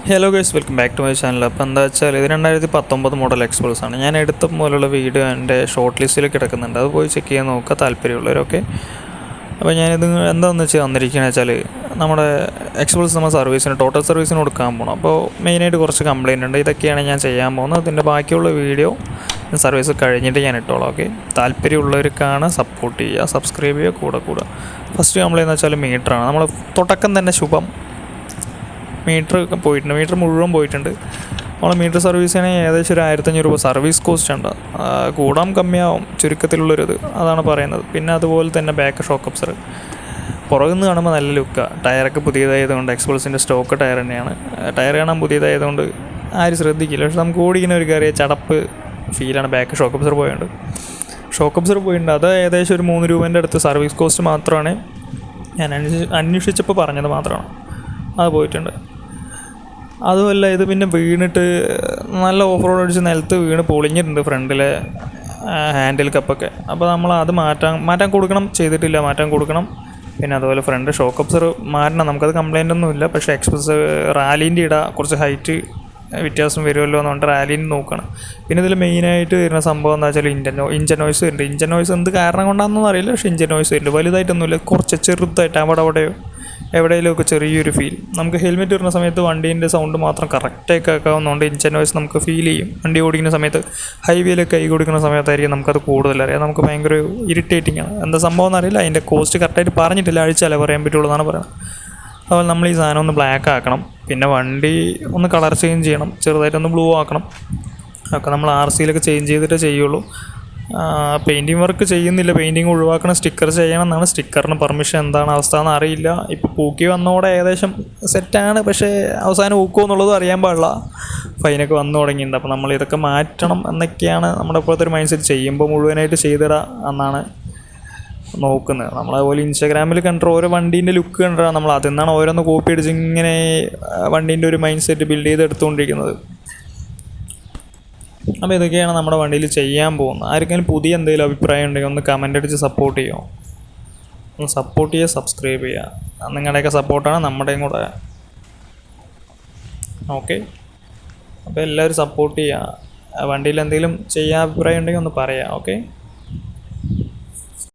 Hello guys, welcome back to my channel. അപ്പോൾ എന്താ വെച്ചാൽ ഇത് 2019 മോഡൽ എക്സ്പൾസ് ആണ്. ഞാൻ എടുത്ത പോലുള്ള വീഡിയോ എൻ്റെ ഷോർട്ട് ലിസ്റ്റിൽ കിടക്കുന്നുണ്ട്. അത് പോയി ചെക്ക് ചെയ്യാൻ നോക്കുക താല്പര്യമുള്ളവരൊക്കെ. അപ്പോൾ ഞാനിത് എന്താണെന്ന് വെച്ചാൽ വന്നിരിക്കുകയെന്ന് വെച്ചാൽ നമ്മുടെ എക്സ്പൾസ് നമ്മൾ സർവീസിന് ടോട്ടൽ സർവീസിന് കൊടുക്കാൻ പോകണം. അപ്പോൾ മെയിനായിട്ട് കുറച്ച് കംപ്ലയിൻ്റ് ഉണ്ട്. ഇതൊക്കെയാണ് ഞാൻ ചെയ്യാൻ പോകുന്നത്. അതിൻ്റെ ബാക്കിയുള്ള വീഡിയോ സർവീസ് കഴിഞ്ഞിട്ട് ഞാൻ ഇട്ടോളാം. ഓക്കെ, താല്പര്യമുള്ളവർക്കാണ് സപ്പോർട്ട് ചെയ്യുക, സബ്സ്ക്രൈബ് ചെയ്യുക, കൂടെ. ഫസ്റ്റ് കംപ്ലയിൻ്റ് എന്ന് വെച്ചാൽ മീറ്ററാണ്. നമ്മൾ തുടക്കം തന്നെ ശുഭം മീറ്റർ പോയിട്ടുണ്ട്, മീറ്റർ മുഴുവൻ പോയിട്ടുണ്ട്. നമ്മൾ മീറ്റർ സർവീസിന് ഏകദേശം ഒരു 1500 രൂപ സർവീസ് കോസ്റ്റ് ഉണ്ട്. കൂടാൻ കമ്മിയാവും ചുരുക്കത്തിലുള്ളൊരിത്, അതാണ് പറയുന്നത്. പിന്നെ അതുപോലെ തന്നെ ബാക്ക് ഷോക്ക് അബ്സർ പുറകിൽ നിന്ന് കാണുമ്പോൾ നല്ല ലുക്കാണ്. ടയറൊക്കെ പുതിയതായതുകൊണ്ട് എക്സ്പൾസിൻ്റെ സ്റ്റോക്ക് ടയർ തന്നെയാണ്. ടയർ കാണാൻ പുതിയതായതുകൊണ്ട് ആരും ശ്രദ്ധിക്കില്ല. പക്ഷെ നമുക്ക് ഓടിക്കുന്ന ഒരു കാര്യം ചടപ്പ് ഫീലാണ്. ബാക്ക് ഷോക്ക് അബ്സർ പോയുണ്ട്, അത് ഏകദേശം ഒരു 3 രൂപേൻ്റെ അടുത്ത് സർവീസ് കോസ്റ്റ് മാത്രമാണ് ഞാൻ അന്വേഷിച്ചപ്പോൾ പറഞ്ഞത് മാത്രമാണ്. അത് പോയിട്ടുണ്ട്. അതുമല്ല, ഇത് പിന്നെ വീണിട്ട് നല്ല ഓഫ് റോഡ് അടിച്ച് നിലത്ത് വീണ് പൊളിഞ്ഞിട്ടുണ്ട് ഫ്രണ്ടിലെ ഹാൻഡിൽ കപ്പൊക്കെ. അപ്പോൾ നമ്മൾ അത് മാറ്റാൻ കൊടുക്കണം. പിന്നെ അതുപോലെ ഫ്രണ്ട് ഷോക്ക് അബ്സർ മാറ്റണം. നമുക്കത് കംപ്ലയിൻ്റ് ഒന്നുമില്ല. പക്ഷേ എക്സ്പൾസ് റാലീൻ്റെ കുറച്ച് ഹൈറ്റ് വ്യത്യാസം വരുമല്ലോ എന്നുകൊണ്ട് റാലീന് നോക്കണം. പിന്നെ ഇതിൽ മെയിനായിട്ട് വരുന്ന സംഭവം എന്താ വെച്ചാൽ ഇഞ്ചൻ നോയ്സ് വരുന്നുണ്ട്. ഇഞ്ചൻ നോയ്സ് എന്ത് കാരണം കൊണ്ടാണെന്നൊന്നും അറിയില്ല, പക്ഷേ ഇഞ്ചൻ നോയ്സ് വരുന്നുണ്ട്. വലുതായിട്ടൊന്നുമില്ല, കുറച്ച് ചെറുതായിട്ട് അവിടെയോ എവിടെയെങ്കിലുമൊക്കെ ചെറിയൊരു ഫീൽ. നമുക്ക് ഹെൽമെറ്റ് വരുന്ന സമയത്ത് വണ്ടീൻ്റെ സൗണ്ട് മാത്രം കറക്റ്റായി കേൾക്കാവുന്നതുകൊണ്ട് ഇഞ്ചൻ നോയ്സ് നമുക്ക് ഫീൽ ചെയ്യും. വണ്ടി ഓടിക്കുന്ന സമയത്ത് ഹൈവേയിലൊക്കെ കൈ കൊടുക്കുന്ന സമയത്തായിരിക്കും നമുക്കത് കൂടുതലറിയാം. നമുക്ക് ഭയങ്കര ഇറിറ്റേറ്റിംഗ് ആണ്. എന്താ സംഭവം എന്നറിയില്ല. അതിൻ്റെ കോസ്റ്റ് കറക്റ്റായിട്ട് പറഞ്ഞിട്ടില്ല, ആഴ്ചയല്ലേ പറയാൻ പറ്റുള്ളൂ എന്നാണ് പറയുന്നത്. അതുപോലെ നമ്മൾ ഈ സാധനം ഒന്ന് ബ്ലാക്ക് ആക്കണം. പിന്നെ വണ്ടി ഒന്ന് കളർ ചേഞ്ച് ചെയ്യണം, ചെറുതായിട്ടൊന്ന് ബ്ലൂ ആക്കണം. ഒക്കെ നമ്മൾ RCയിലൊക്കെ ചേഞ്ച് ചെയ്തിട്ടേ ചെയ്യുള്ളൂ. പെയിൻറ്റിങ് വർക്ക് ചെയ്യുന്നില്ല, പെയിൻറ്റിങ് ഒഴിവാക്കണം, സ്റ്റിക്കർ ചെയ്യണം എന്നാണ്. സ്റ്റിക്കറിന് പെർമിഷൻ എന്താണ് അവസ്ഥ എന്ന് അറിയില്ല. ഇപ്പോൾ പൂക്കി വന്നതോടെ ഏകദേശം സെറ്റാണ്, പക്ഷേ അവസാനം ഊക്കുമോ എന്നുള്ളതും അറിയാൻ പാടില്ല. ഫൈനൊക്കെ വന്നു തുടങ്ങിയിട്ടുണ്ട്. അപ്പോൾ നമ്മൾ ഇതൊക്കെ മാറ്റണം എന്നൊക്കെയാണ് നമ്മുടെ ഇപ്പോഴത്തെ ഒരു മൈൻഡ് സെറ്റ്. ചെയ്യുമ്പോൾ മുഴുവനായിട്ട് ചെയ്തിടാം എന്നാണ് നോക്കുന്നത്. നമ്മളതുപോലെ ഇൻസ്റ്റാഗ്രാമിൽ കണ്ട ഓരോ വണ്ടീൻ്റെ ലുക്ക് കണ്ടാണ് നമ്മൾ അതിൽ നിന്നാണ് ഓരോന്ന് കോപ്പി അടിച്ച് ഇങ്ങനെ വണ്ടീൻ്റെ ഒരു മൈൻഡ് സെറ്റ് ബിൽഡ് ചെയ്തെടുത്തുകൊണ്ടിരിക്കുന്നത്. അപ്പോൾ ഇതൊക്കെയാണ് നമ്മുടെ വണ്ടിയിൽ ചെയ്യാൻ പോകുന്നത്. ആർക്കെങ്കിലും പുതിയ എന്തെങ്കിലും അഭിപ്രായം ഉണ്ടെങ്കിൽ ഒന്ന് കമൻ്റ് അടിച്ച് സപ്പോർട്ട് ചെയ്യുമോ? ഒന്ന് സപ്പോർട്ട് ചെയ്യുക, സബ്സ്ക്രൈബ് ചെയ്യുക. നിങ്ങളുടെയൊക്കെ സപ്പോർട്ടാണ് നമ്മുടെയും കൂടെ. ഓക്കെ, അപ്പോൾ എല്ലാവരും സപ്പോർട്ട് ചെയ്യുക. വണ്ടിയിൽ എന്തെങ്കിലും ചെയ്യാൻ അഭിപ്രായം ഉണ്ടെങ്കിൽ ഒന്ന് പറയാം. ഓക്കെ.